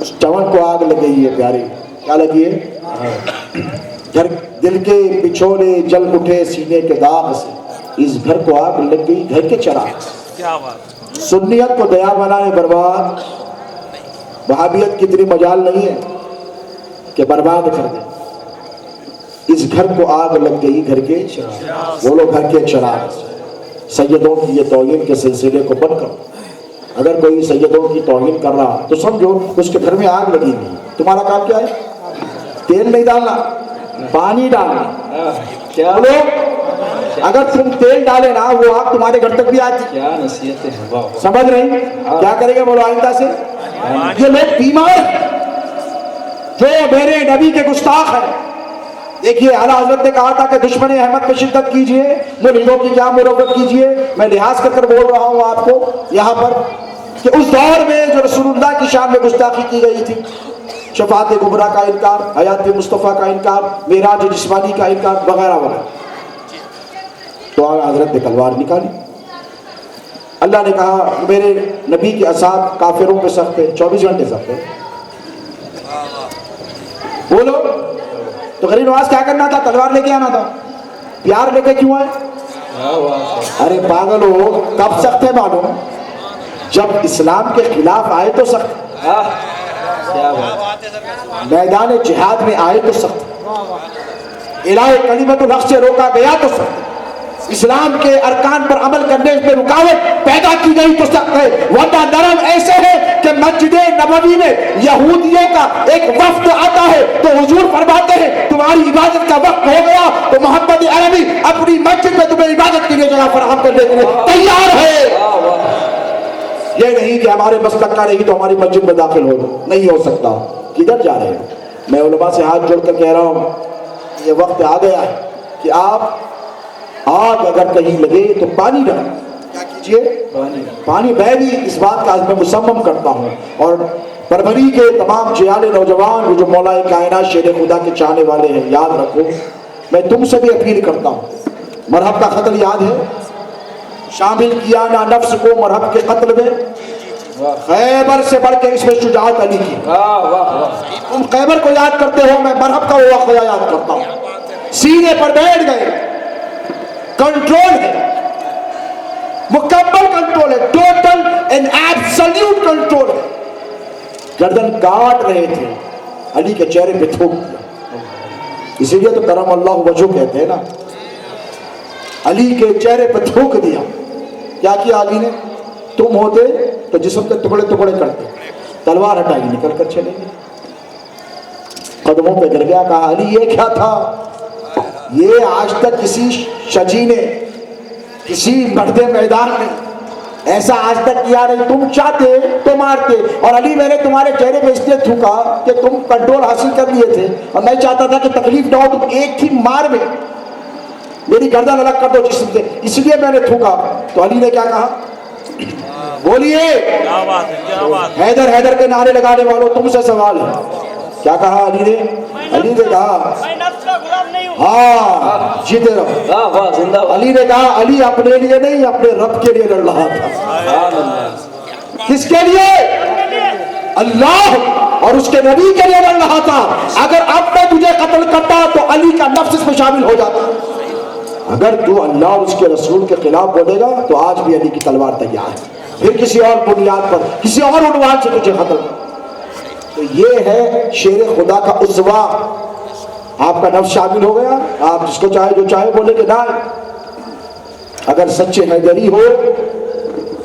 اس چمن کو آگ لگ گئی ہے پیارے. کیا لگی ہے؟ گھر دل کے بچھولے جل اٹھے سینے کے داغ سے، اس گھر کو آگ لگ گئی گھر کے چراغ سے. کیا بات. سنیت کو دیا بنانے برباد. وہابیت کی اتنی مجال نہیں ہے کہ برباد کر دے. اس گھر کو آگ لگ گئی گھر کے چراغ، بولو گھر کے چراغ سے. سیدوں کی یہ توہین کے سلسلے کو بند کرو. اگر کوئی سیدوں کی توہین کر رہا تو سمجھو اس کے گھر میں آگ لگی ہوئی. تمہارا کام کیا ہے؟ تیل نہیں ڈالنا، پانی ڈالنا. بولو اگر تم تیل ڈالے نا، وہ آگ تمہارے گھر تک بھی آتی. کیا نصیحت ہے. سمجھ رہی؟ کیا کرے گا بولو آئندہ سے؟ یہ لوگ بیمار جو میرے نبی کے گستاخ ہیں. دیکھیے اعلیٰ حضرت نے کہا تھا کہ دشمن احمد پہ شدت کیجئے، مریدوں کی کیا مروت کیجئے. میں لحاظ کر بول رہا ہوں آپ کو یہاں پر کہ اس دور میں جو رسول اللہ کی شان میں گستاخی کی گئی تھی، شفاعت کبریٰ کا انکار، حیات مصطفیٰ کا انکار، معراج جسمانی کا انکار وغیرہ وغیرہ، تو اعلیٰ حضرت نے تلوار نکالی. اللہ نے کہا میرے نبی کے اصحاب کافروں پہ سخت ہے، 24 گھنٹے سخت ہے. بولو تو غریب نواز کیا کرنا تھا؟ تلوار لے کے آنا تھا. پیار لے کے کیوں آئے؟ ارے پاگل ہو، کب سخت ہے معلوم؟ جب اسلام کے خلاف آئے تو سخت، میدان جہاد میں آئے تو سخت، الہ کلمت الحق سے روکا گیا تو سخت، اسلام کے ارکان پر عمل کرنے میں رکاوٹ پیدا کی گئی تو سخت ہے. ورنہ نرم ایسے ہے کہ مسجد نبوی میں یہودیوں کا ایک وفد آتا ہے تو حضور فرماتے ہیں تمہاری عبادت کا وقت ہو گیا تو محمد عربی اپنی مسجد میں تمہیں عبادت کے لیے جگہ فراہم کرنے کے لیے تیار ہے. یہ نہیں کہ ہمارے مسلک کا نہیں تو ہماری مسجد میں داخل ہو، نہیں ہو سکتا. کدھر جا رہے ہیں؟ میں علماء سے ہاتھ جوڑ کر کہہ رہا ہوں یہ وقت آ گیا ہے کہ آپ آگ اگر کہیں لگے تو پانی ڈالیں. کیا کیجئے؟ پانی. میں بھی اس بات کا میں مصمم کرتا ہوں اور بربری کے تمام جیال نوجوان وہ جو مولا کائنات شیر خدا کے چاہنے والے ہیں، یاد رکھو میں تم سے بھی اپیل کرتا ہوں، مرحب کا قتل یاد ہے، شامل کیا نہ نفس کو مرحب کے قتل میں، خیبر سے بڑھ کے اس میں شجاعت علی کی، تم خیبر کو یاد کرتے ہو، میں مرحب کا وہ واقعہ یاد کرتا ہوں، سینے پر بیٹھ گئے، کنٹرول ہے، مکمل کنٹرول ہے، ٹوٹل اینڈ ایبسلیوٹ کنٹرول ہے، گردن کاٹ رہے تھے، علی کے چہرے پہ تھوک دیا، اسی لیے تو کرم اللہ وجہ کہتے ہیں نا، علی کے چہرے پہ تھوک دیا، کیا کیا علی نے؟ تم ہوتے تو جسم کے ٹکڑے ٹکڑے کرتے، تلوار ہٹائی نکل کر چلے گئے، قدموں پہ گر گیا، کہا علی یہ کیا تھا؟ یہ آج تک کسی شجی نے، کسی مرد میدان نے ایسا آج تک کیا نہیں، تم چاہتے تو مارتے، اور علی میں نے تمہارے چہرے پہ اس لیے تھوکا کہ تم کنٹرول حاصل کر لیے تھے، اور میں چاہتا تھا کہ تکلیف نہ ہو، تم ایک ہی مار میں میری گردن الگ کر دو جسم سے، اس لیے میں نے تھوکا۔ تو علی نے کیا کہا؟ بولیے، کیا بات ہے، کیا بات ہے۔ حیدر حیدر کے نعرے لگانے والوں تم سے سوال ہے، کیا کہا علی نے؟ علی نے کہا میں نفس کا غلام نہیں ہوں۔ ہاں جیتے رہو۔ زندہ علی نے کہا علی اپنے لیے نہیں اپنے رب کے لیے لڑ رہا تھا۔ سبحان اللہ، کس کے لیے؟ اللہ اور اس کے نبی کے لیے لڑ رہا تھا۔ اگر اب میں تجھے قتل کرتا تو علی کا نفس اس میں شامل ہو جاتا، اگر تو اللہ اور اس کے رسول کے خلاف بولے گا تو آج بھی علی کی تلوار تیار ہے، پھر کسی اور بنیاد پر کسی اور عنوان سے تجھے قتل۔ تو یہ ہے شیر خدا کا اسوہ۔ آپ کا نفس شامل ہو گیا، آپ جس کو چاہے جو چاہے بولے کہ نہ، اگر سچے حیدری ہو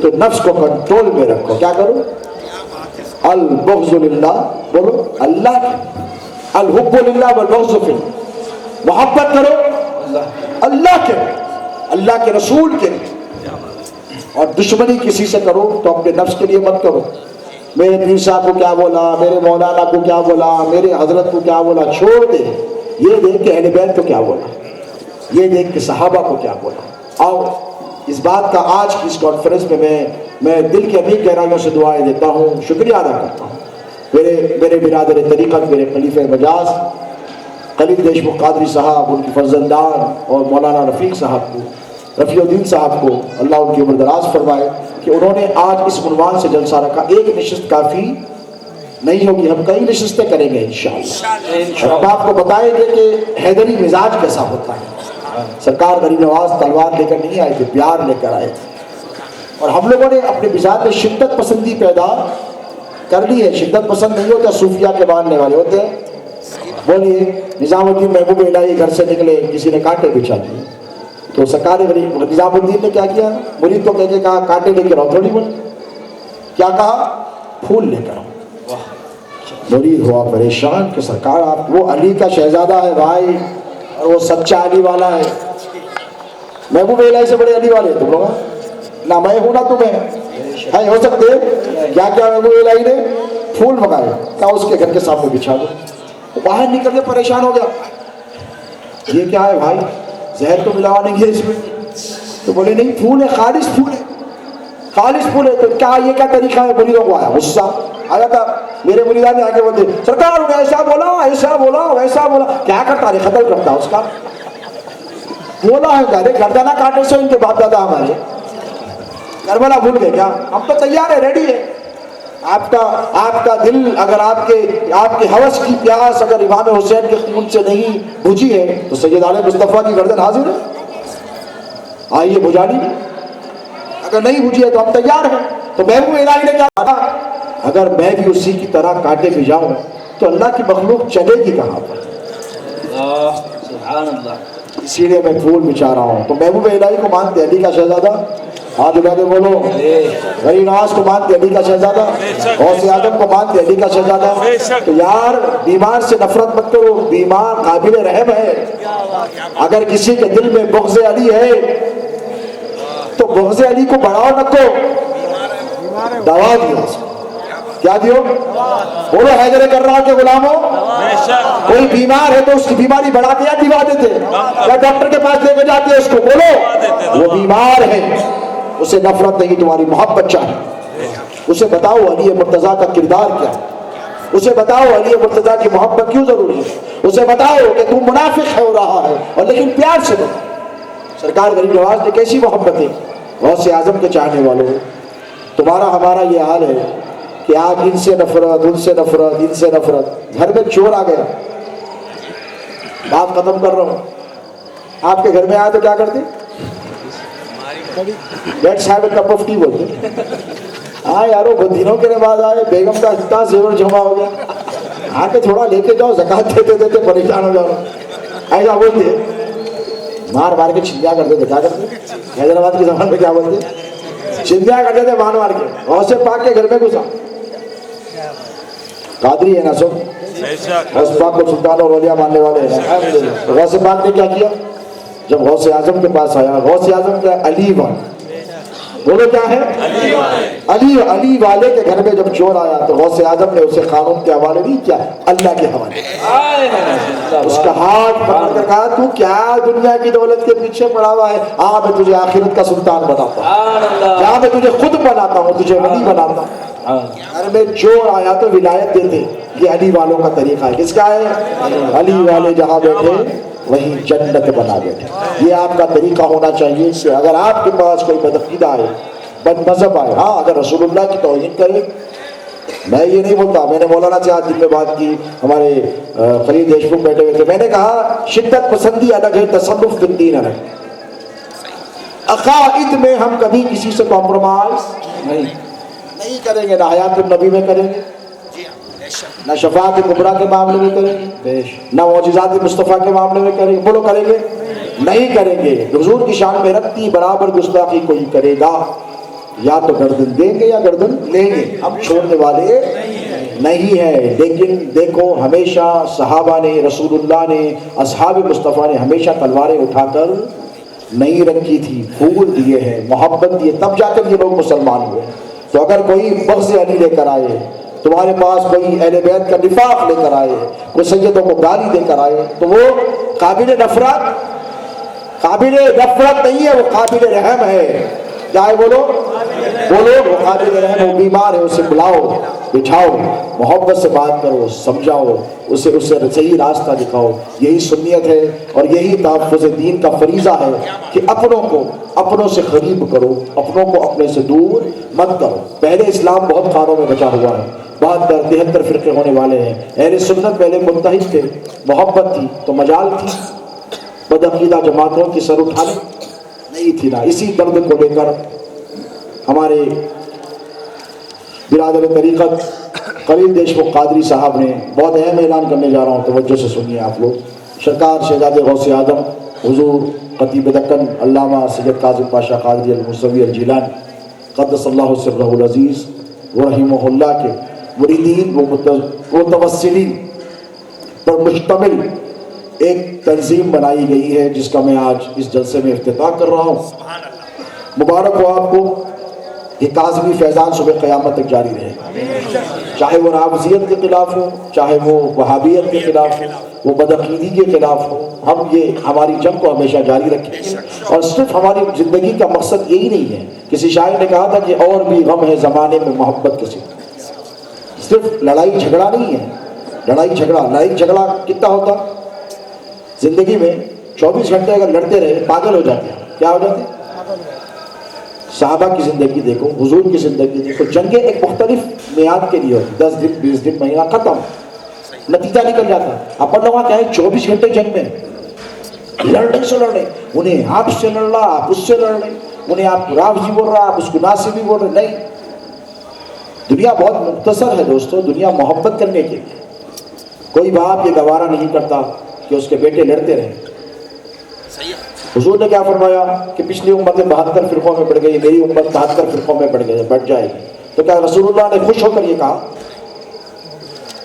تو نفس کو کنٹرول میں رکھو۔ کیا کرو؟ البغض للہ، بولو اللہ کی، الحب للہ والبغض فی، محبت کرو اللہ کے، اللہ کے رسول کے، اور دشمنی کسی سے کرو تو اپنے نفس کے لیے مت کرو۔ میرے پیر صاحب کو کیا بولا، میرے مولانا کو کیا بولا، میرے حضرت کو کیا بولا، چھوڑ دے، یہ دیکھ کہ اہل بیت کو کیا بولا، یہ دیکھ کہ صحابہ کو کیا بولا۔ آؤ اس بات کا آج کی اس کانفرنس میں دل کے امیر گہرائیوں سے دعائیں دیتا ہوں، شکریہ ادا کرتا ہوں میرے برادر طریقت، میرے خلیفہ مجاز خلیل دیشمکھ قادری صاحب، ان کی فرزندان اور مولانا رفیق صاحب کو، رفیع الدین صاحب کو اللہ ان کی عمر دراز فرمائے کہ انہوں نے آج اس عنوان سے جلسہ رکھا۔ ایک نشست کافی نہیں ہوگی، ہم کئی نشستیں کریں گے انشاءاللہ، اور ہم آپ کو بتائیں گے کہ حیدری مزاج کیسا ہوتا ہے۔ سرکار غریب نواز تلوار لے کر نہیں آئے تھے، پیار لے کر آئے تھے، اور ہم لوگوں نے اپنے مزاج میں شدت پسندی پیدا کر لی ہے۔ شدت پسند نہیں ہوتا، صوفیہ کے ماننے والے ہوتے ہیں۔ بولیے، نظام الدین محبوب الہی گھر سے نکلے، کسی نے کانٹے بچھا دیے، تو سرکار نظام الدین نے کیا کیا؟ مرید کو کہہ کے کہا کانٹے لے کر آؤ، تھوڑی بول، کیا کہا؟ پھول لے کر آؤ۔ مرید ہوا پریشان کہ سرکار آپ، وہ علی کا شہزادہ ہے بھائی، اور وہ سچا علی والا ہے، محبوب الہی سے بڑے علی والے تم لوگ، نہ میں ہوں نہ تمہیں ہے، ہو سکتے۔ کیا کیا محبوب الہی نے؟ پھول منگائے، کہا اس کے گھر کے سامنے بچھا دو۔ باہر نکل کے پریشان ہو گیا، یہ کیا ہے بھائی، زہر تو ملاوا نہیں ہے اس میں؟ تو بولے نہیں، پھول ہے، خالص پھول ہے، خالص پھول ہے۔ تو کیا یہ کیا طریقہ ہے؟ مریدوں کو آیا غصہ، آیا تھا میرے مریدان نے آگے بولتے سرکار ایسا بولا ایسا بولا ویسا بولا، کیا کرتا ہے؟ قتل کرتا اس کا، بولا ہے گھر گردانہ کاٹے سے ان کے باپ دادا ہمارے، کربلا بھول گئے کیا؟ ہم تو تیار ہے، ریڈی ہے۔ آپ کا دل اگر آپ کے ہوس کی پیاس اگر امام حسین کے خون سے نہیں بجھی ہے تو سید عالم مصطفیٰ کی گردن حاضر ہے، آئیے بجھانی، اگر نہیں بجھی ہے تو ہم تیار ہیں۔ تو محبوب الہی نے کیا کہا؟ اگر میں بھی اسی کی طرح کانٹے پہ جاؤں تو اللہ کی مخلوق چلے گی کہاں پر؟ سبحان اللہ، اسی لیے میں پھول بچھا رہا ہوں۔ تو محبوب الہی کو مانتے علی کا شہزادہ، آج اٹھا کے بولو، غریب نواز کو مانتے علی کا شہزادہ، غوث اعظم کو مانتے علی کا شہزادہ۔ تو یار بیمار سے نفرت مت کرو، بیمار قابل رحم ہے۔ اگر کسی کے دل میں بغض علی ہے تو بغض علی کو بڑھاؤ رکھو، دوا دیو، کیا دیو؟ بولو حیدر کرار کے غلاموں، کوئی بیمار ہے تو اس کی بیماری بڑھا کے یا دوا دیتے، یا ڈاکٹر کے پاس لے کے جاتے اس کو، بولو وہ بیمار ہے، اسے نفرت نہیں، تمہاری محبت چاہیے، اسے بتاؤ علی مرتضیٰ کا کردار کیا ہے۔ اسے بتاؤ علی مرتضیٰ کی محبت کیوں ضروری ہے، اسے بتاؤ کہ تم منافق ہے ہو رہا ہے اور لیکن پیار سے بتاؤ۔ سرکار غریب نواز نے کیسی محبت ہے غوث اعظم کے چاہنے والوں، تمہارا ہمارا یہ حال ہے کہ آج ان سے نفرت، ان سے نفرت، ان سے نفرت۔ گھر میں چور آ گیا، بات ختم کر رہا ہوں، آپ کے گھر میں آئے تو کیا کرتے؟ Let's have a cup of T بولتے۔ ہاں یارو بہت دنوں کے بعد آئے، بیگم کا اتنا زیور جمع ہو گیا، آ کے تھوڑا لے کے جاؤ، زکات دیتے دیتے پریشان ہو جاؤ، ایسا بولتے، مار مار کے چھندیا کرتے تھے۔ کیا کرتے؟ حیدرآباد کی زبان میں کیا بولتے؟ چھندیا کرتے تھے مار مار کے۔ غوث پاک کے گھر میں گھسا، قادری ہے نا سب، غوث پاک کو سلطان اور اولیاء ماننے والے ہیں۔ غوث پاک نے کیا کیا؟ جب غوث اعظم کے پاس آیا، غوث اعظم کا علی والے، بولو کیا ہے؟ علی والے کے گھر میں جب چور آیا تو غوث اعظم نے اسے قانون کے حوالے نہیں کیا، اللہ کے حوالے، اس کا ہاتھ پکڑ کر کہا تو کیا دنیا کی دولت کے پیچھے پڑا ہوا ہے، میں تجھے آخرت کا سلطان بناتا ہوں، میں تجھے خود بناتا ہوں، تجھے ولی بناتا ہوں۔ گھر میں چور آیا تو ولایت دیتے، یہ علی والوں کا طریقہ ہے۔ کس کا ہے؟ علی والے جہاں بیٹھے وہی جنت بنا بیٹھے۔ یہ آپ کا طریقہ ہونا چاہیے کہ اگر آپ کے پاس کوئی بدعقیدہ آئے، بد مذہب آئے، ہاں اگر رسول اللہ کی توہین کرے، میں یہ نہیں بولتا، میں نے مولانا سے آج دن میں بات کی، ہمارے خلیل دیشمکھ بیٹھے ہوئے تھے، میں نے کہا شدت پسندی الگ ہے، تصرف فی الدین الگ ہے۔ عقائد میں ہم کبھی کسی سے کمپرومائز نہیں کریں گے، نہ حیات النبی میں کریں گے، نہ شفاعت کبریٰ کے معاملے میں کریں گے، نہ معجزات مصطفیٰ کے معاملے میں کریں گے، بولو کریں گے؟ نہیں کریں گے۔ حضور کی شان میں رکھتی برابر گستاخی کوئی کرے گا یا تو گردن دیں گے یا گردن لیں گے، ہم چھوڑنے والے نہیں ہیں۔ لیکن دیکھو ہمیشہ صحابہ نے، رسول اللہ نے، اصحاب مصطفیٰ نے ہمیشہ تلواریں اٹھا کر نہیں رکھی تھی، پھول دیے ہیں، محبت دیے، تب جا کر یہ لوگ مسلمان ہوئے۔ تو اگر کوئی بغض علی لے کر آئے، تمہارے پاس کوئی اہل بیت کا نفاق لے کر آئے، کوئی سیدوں کو گالی دے کر آئے، تو وہ قابل نفرت نہیں ہے، وہ قابل رحم ہے۔ کیا ہے؟ بولو وہ قابل رحم، وہ بیمار ہے، اسے بلاؤ، بٹھاؤ، محبت سے بات کرو، سمجھاؤ، اسے صحیح راستہ دکھاؤ۔ یہی سنیت ہے اور یہی تحفظ دین کا فریضہ ہے کہ اپنوں کو اپنوں سے قریب کرو، اپنوں کو اپنے سے دور مت کرو۔ پہلے اسلام بہت خانوں میں بچا ہوا ہے، 72-73 فرقے ہونے والے ہیں۔ اہل سنت پہلے متحد تھے، محبت تھی تو مجال تھی، بدعقیدہ جماعتوں کی سر اٹھانے نہیں تھی نا۔ اسی درد کو لے کر ہمارے برادر طریقت خلیل دیشمکھ قادری صاحب نے بہت اہم اعلان کرنے جا رہا ہوں، توجہ سے سنیے آپ لوگ۔ سرکار شہزادے غوث اعظم حضور خطیب دکن علامہ سید کاظم پاشا قادری الموسوی الجیلانی قدس اللہ سرہ العزیز ورحمہ اللہ کے مریدین و متوسلین پر مشتمل ایک تنظیم بنائی گئی ہے، جس کا میں آج اس جلسے میں افتتاح کر رہا ہوں۔ مبارک ہو آپ کو، یہ کاظمی فیضان صبح قیامت تک جاری رہے، چاہے وہ رافضیت کے خلاف ہو، چاہے وہ وہابیت کے خلاف ہو، وہ بدعقیدی کے خلاف ہو، ہم یہ ہماری جنگ کو ہمیشہ جاری رکھیں گے۔ اور صرف ہماری زندگی کا مقصد یہی نہیں ہے، کسی شاعر نے کہا تھا کہ اور بھی غم ہے زمانے میں محبت کے سوا۔ صرف لڑائی جھگڑا نہیں ہے، لڑائی جھگڑا کتنا ہوتا زندگی میں؟ 24 گھنٹے اگر لڑتے رہے پاگل ہو جاتے ہیں۔ کیا ہو جاتے ہیں؟ صحابہ کی زندگی دیکھو، حضور کی زندگی دیکھو، جنگیں ایک مختلف میعاد کے لیے ہوتی، 10 دن 20 دن مہینہ، ختم، نتیجہ نکل جاتا ہے۔ اپن لوگ کیا ہے 24 گھنٹے جنگ میں لڑنے سے لڑنے، انہیں آپ سے لڑ رہا، آپ اس سے لڑ رہے، انہیں آپ رافضی بول رہا، آپ اس کو ناصبی بول رہے۔ نہیں، دنیا بہت مختصر ہے دوستو، دنیا محبت کرنے کے لیے۔ کوئی باپ یہ گوارا نہیں کرتا کہ اس کے بیٹے لڑتے رہیں۔ حضور نے کیا فرمایا کہ پچھلی امتیں 72 فرقوں میں بڑھ گئی، میری امت 73 فرقوں میں بڑھ جائے گی۔ تو کیا رسول اللہ نے خوش ہو کر یہ کہا؟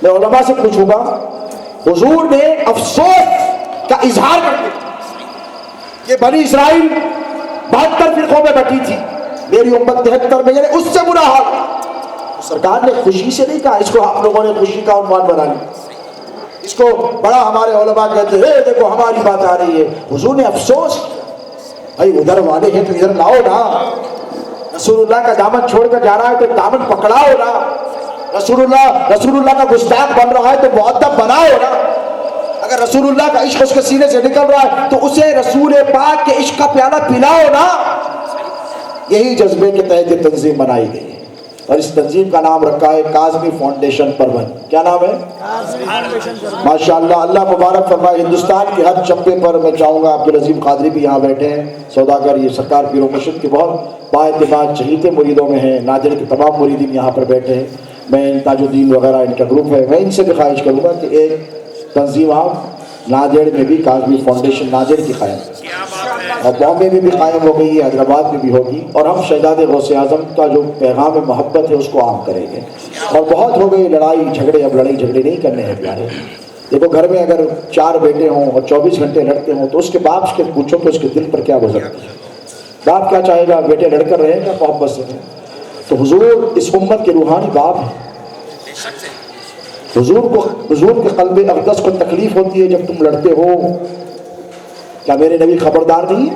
میں علماء سے پوچھوں گا، حضور نے افسوس کا اظہار کر دیا کہ بنی اسرائیل 72 فرقوں میں بٹی تھی، میری امت 73 میں، یعنی اس سے برا حال۔ سرکار نے خوشی سے نہیں کہا، اس کو آپ لوگوں نے خوشی کا عنوان بنا لیا، اس کو بڑا ہمارے علماء کہتے ہیں دیکھو ہماری بات آ رہی ہے۔ حضور نے افسوس، بھائی ادھر والے ہیں تو ادھر لاؤ نا، رسول اللہ کا دامن چھوڑ کر جا رہا ہے تو دامن پکڑاؤ نا۔ رسول اللہ کا گستاخ بن رہا ہے تو مؤدب بناؤ نا. اگر رسول اللہ کا عشق اس کے سینے سے نکل رہا ہے تو اسے رسول پاک کے عشق کا پیالہ پلاؤ نا. یہی جذبے کے تحت یہ تنظیم بنائی گئی ہے اور اس تنظیم کا نام رکھا ہے کاظمی فاؤنڈیشن پربند. کیا نام ہے؟ ماشاءاللہ. اللہ مبارک فرمائے. ہندوستان کے ہر چپے پر میں چاہوں گا عبدالعظیم قادری بھی یہاں بیٹھے ہیں, سوداگر, یہ سرکار پیر و مرشد کے بہت با اعتماد چہیتے مریدوں میں ہیں. نادر کے تمام مریدین یہاں پر بیٹھے ہیں. میں تاج الدین وغیرہ ان کا گروپ ہے, میں ان سے بھی خواہش کروں گا کہ ایک تنظیم آپ نادر میں بھی کاظمی فاؤنڈیشن نادر کی قائم, اور بامبے میں بھی قائم ہو گئی ہے, حیدرآباد میں بھی ہوگی, اور ہم شہزاد غوث اعظم کا جو پیغام محبت ہے اس کو عام کریں گے. اور بہت ہو گئی لڑائی جھگڑے, اب لڑائی جھگڑے نہیں کرنے ہیں پیارے. دیکھو گھر میں اگر 4 بیٹے ہوں اور 24 گھنٹے لڑتے ہوں تو اس کے باپ سے پوچھو کہ اس کے دل پر کیا گزرتی ہے. باپ کیا چاہے گا؟ بیٹے لڑ کر رہیں گا محبت سے. تو حضور اس امت کے روحانی باپ ہیں. حضور کے قلب اقدس کو تکلیف ہوتی ہے جب تم لڑتے ہو. کیا میرے نبی خبردار نہیں ہے؟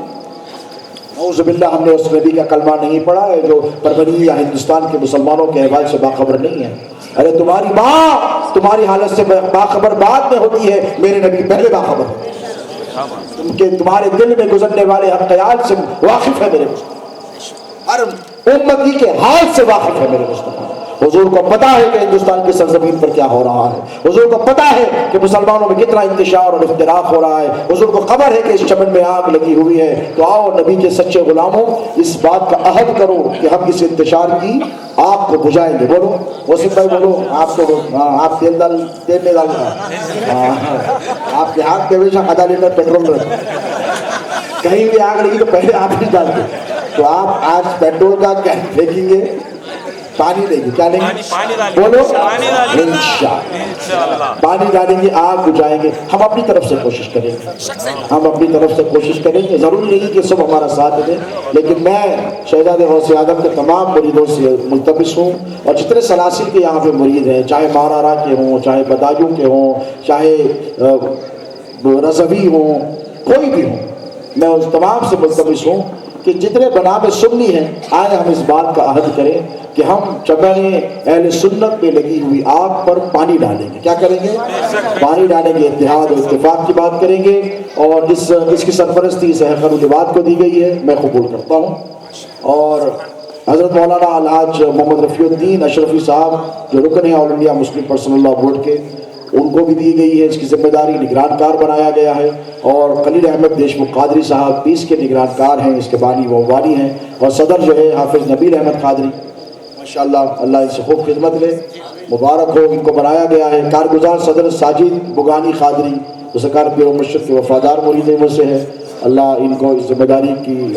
نعوذ باللہ, ہم نے اس نبی کا کلمہ نہیں پڑھا ہے جو پربنی یا ہندوستان کے مسلمانوں کے احوال سے باخبر نہیں ہے. ارے تمہاری ماں تمہاری حالت سے باخبر بعد میں ہوتی ہے, میرے نبی پہلے باخبر ہے. تمہارے دل میں گزرنے والے ہر خیال سے واقف ہے میرے مصطفیٰ, ہر امتی کے حال سے واقف ہے میرے مصطفیٰ. حضور کو پتا ہے کہ ہندوستان کی سرزمین پر کیا ہو رہا ہے. حضور کو پتا ہے کہ مسلمانوں میں کتنا انتشار اور افتراق ہو رہا ہے. حضور کو خبر ہے کہ اس چمن میں آگ لگی ہوئی ہے. تو آؤ نبی کے سچے غلاموں, اس بات کا عہد کرو کہ ہم اس انتشار کی آگ کو بجھائیں گے. بولو وسیم بھائی, بولو. آپ کو آپ تیل میں ڈالنا, آپ کے ہاتھ پہ ہمیشہ آدھا لیٹر پیٹرول رہتا, کہیں بھی آگ لگی تو پہلے آپ ہی ڈال دیں. تو آپ آج پیٹرول کا کیا پھینکیں گے؟ پانی دیں گے. کیا لیں گے؟ بولو انشاءاللہ. پانی ڈالیں گے, آگ بجھائیں گے. ہم اپنی طرف سے کوشش کریں گے, ہم اپنی طرف سے کوشش کریں گے. ضروری نہیں کہ سب ہمارا ساتھ دیں, لیکن میں شہزاد غوث اعظم کے تمام مریدوں سے ملتمس ہوں, اور جتنے سلاسل کے یہاں پہ مرید ہیں, چاہے مارارا کے ہوں, چاہے بدایوں کے ہوں, چاہے رضوی ہوں, کوئی بھی ہوں, میں اس تمام سے ملتمس ہوں کہ جتنے بنام سنی ہیں, آئے ہم اس بات کا عہد کریں کہ ہم چمن اہل سنت پہ لگی ہوئی آگ پر پانی ڈالیں گے. کیا کریں گے؟ پانی ڈالیں گے. اتحاد اور اتفاق کی بات کریں گے, اور اس کی سرپرستی سحر العباد کو دی گئی ہے, میں قبول کرتا ہوں. اور حضرت مولانا الحاج محمد رفیع الدین اشرفی صاحب جو رکن ہیں all India Muslim personal law board کے, ان کو بھی دی گئی ہے اس کی ذمہ داری. نگران کار بنایا گیا ہے, اور خلیل احمد دیشمکھ قادری صاحب 20 کے نگران کار ہیں, اس کے بانی و والی ہیں, اور صدر جو ہے حافظ نبیل احمد قادری, ماشاءاللہ اللہ ان سے خوب خدمت لے, مبارک ہو. ان کو بنایا گیا ہے. کارگزار صدر ساجد بگانی قادری جو سرکار پیر و مرشد کے وفادار مریدوں میں سے ہے, اللہ ان کو اس ذمہ داری کی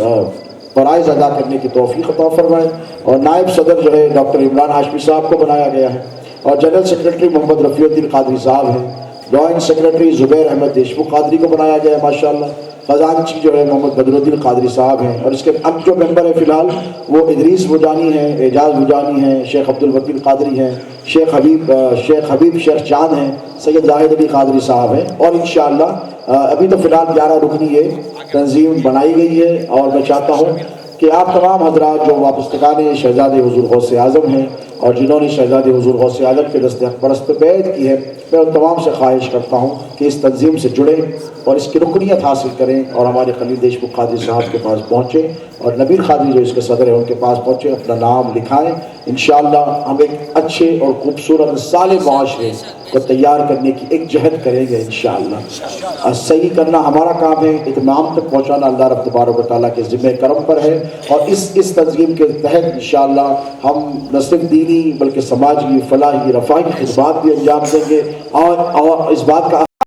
فرائض ادا کرنے کی توفیق عطا فرمائے. اور نائب صدر جو ہے ڈاکٹر عمران ہاشمی صاحب کو بنایا گیا ہے, اور جنرل سیکرٹری محمد رفیع الدین قادری صاحب ہیں. جوائنٹ سیکرٹری زبیر احمد دیشمکھ قادری کو بنایا گیا ہے ماشاءاللہ. خزانچی جو ہے محمد بدر الدین قادری صاحب ہیں, اور اس کے اب جو ممبر ہے فی الحال وہ ادریس بجانی ہیں, اعجاز بجانی ہیں, شیخ عبدالوکیل قادری ہیں, شیخ حبیب شیخ چاند ہیں, سید زاہد علی قادری صاحب ہیں. اور انشاءاللہ ابھی تو فی الحال 11 رکنی یہ تنظیم بنائی گئی ہے. اور میں چاہتا ہوں کہ آپ تمام حضرات جو وابستگان شہزاد حضور غوث اعظم ہیں اور جنہوں نے شہزاد حضور غوث اعظم کے دست پرست بیعت کی ہے, میں ان تمام سے خواہش کرتا ہوں کہ اس تنظیم سے جڑیں اور اس کی رکنیت حاصل کریں, اور ہمارے خلیل دیشمکھ قادری صاحب کے پاس پہنچیں, اور نبیل قادری جو اس کے صدر ہیں ان کے پاس پہنچیں, اپنا نام لکھائیں. انشاءاللہ ہم ایک اچھے اور خوبصورت صالح معاشرے کو تیار کرنے کی ایک جہد کریں گے انشاءاللہ. صحیح کرنا ہمارا کام ہے, اتمام تک پہنچانا اللہ رب تبارک و تعالیٰ کے ذمہ کرم پر ہے. اور اس تنظیم کے تحت انشاءاللہ ہم نہ صرف دینی بلکہ سماجی فلاحی رفاہی خدمات بھی انجام دیں گے, اور اس بات کا